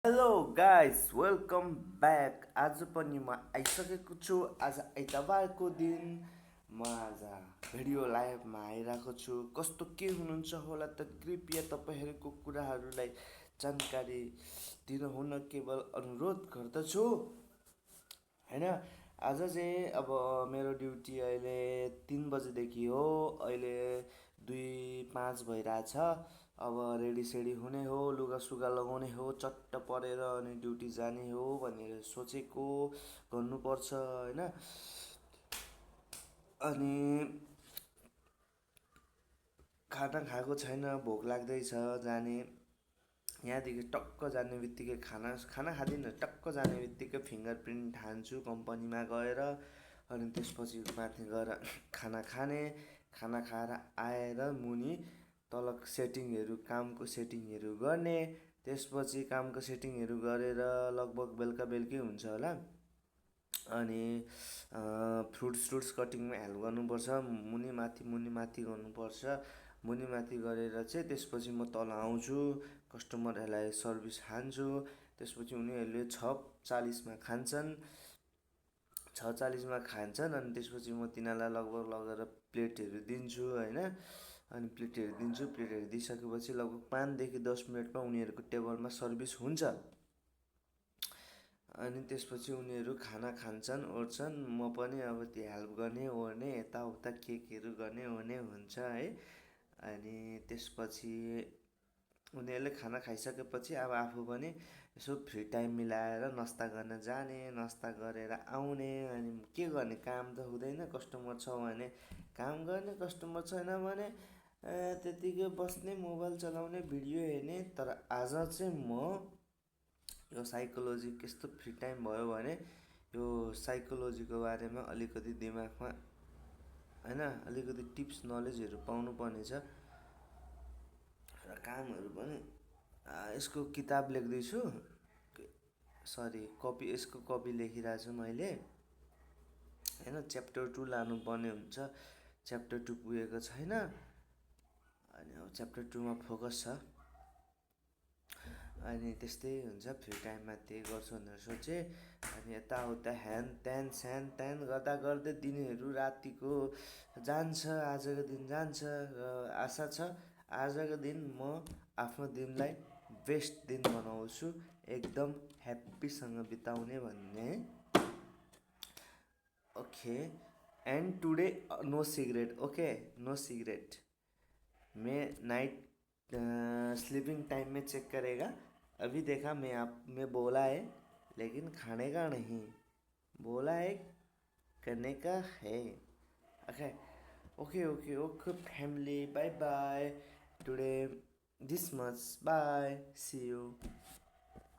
Hello guys welcome back. आज पनि म आइसकेको छु। आज आइतबारको दिन म आज भिडियो लाइभमा आइरहेको छु। कस्तो के हुनुहुन्छ होला त कृपया तपाईँहरूको कुराहरूलाई जानकारी दिनुहुन केवल अनुरोध गर्दछु होइन। आज चाहिँ अब मेरो ड्युटी अहिले 3 बजेदेखि हो। अहिले 2:05 भइरहेछ। अब रेडी हुने हो, लुगासुगा लगाउने हो, चट्ट परेर अनि ड्युटी जाने हो भनेर सोचेको। गर्नुपर्छ होइन। अनि खाना खाएको छैन, भोक लाग्दैछ। जाने यहाँदेखि टक्क जाने बित्तिकै खाना खाना खाँदिनँ, टक्क जाने बित्तिकै फिङ्गर प्रिन्ट हान्छु कम्पनीमा गएर। अनि त्यसपछि माथि गएर खाना खाने, खाना खाएर आएर मुनि तल सेटिङहरू, कामको सेटिङहरू गर्ने। त्यसपछि कामको सेटिङहरू गरेर लगभग बेलुका बेलुकै हुन्छ होला। अनि फ्रुट्स कटिङमा हेल्प गर्नुपर्छ। मुनि माथि गर्नुपर्छ। मुनि माथि गरेर चाहिँ त्यसपछि म तल आउँछु, कस्टमरहरूलाई सर्भिस हान्छु। त्यसपछि उनीहरूले 6:40मा खान्छन्। 6:40मा खान्छन् अनि त्यसपछि म तिनीहरूलाई लगभग लगेर प्लेटहरू दिन्छु होइन। अनि प्लेटहरू दिइसकेपछि लगभग 5 देखि 10 मिनटमा उनीहरूको टेबलमा सर्भिस हुन्छ। अनि त्यसपछि उनीहरू खाना खान्छन् ओर्छन्। म पनि अब त्यो हेल्प गर्ने ओर्ने यताउता केकहरू गर्ने ओर्ने हुन्छ है। अनि त्यसपछि उनीहरूले खाना खाइसकेपछि अब आफू पनि यसो फ्री टाइम मिलाएर नास्ता गर्न जाने, नास्ता गरेर आउने। अनि के गर्ने, काम त हुँदैन। कस्टमर छ भने काम गर्ने, कस्टमर छैन भने त्यतिकै बस्ने, मोबाइल चलाउने, भिडियो हेर्ने। तर आज चाहिँ म यो साइकोलोजी कस्तो फ्री टाइम भयो भने यो साइकोलोजीको बारेमा अलिकति दिमागमा होइन अलिकति टिप्स नलेजहरू पाउनु पर्ने छ। र कामहरू पनि यसको किताब लेख्दैछु, यसको कपी लेखिरहेको छु मैले होइन। च्याप्टर 2 लानुपर्ने हुन्छ। च्याप्टर 2 पुगेको छैन। अनि अब च्याप्टर 2मा फोकस छ। अनि त्यस्तै हुन्छ, फ्री टाइममा त्यही गर्छु भनेर सोचेँ। अनि यताउता ह्यान त्यान स्यान त्यान गर्दा गर्दै दिनहरू रातिको जान्छ। आजको दिन जान्छ र आशा छ आजको दिन म आफ्नो दिनलाई बेस्ट दिन बनाउँछु, एकदम ह्याप्पीसँग बिताउने भन्ने। Okay. And today no cigarette. Okay, no cigarette. मैं नाइट स्लीपिंग टाइम में चेक करेगा। अभी देखा मैं बोला है लेकिन खाने का नहीं, बोला है करने का है। Okay okay okay okay family, bye bye today this much, bye, see you.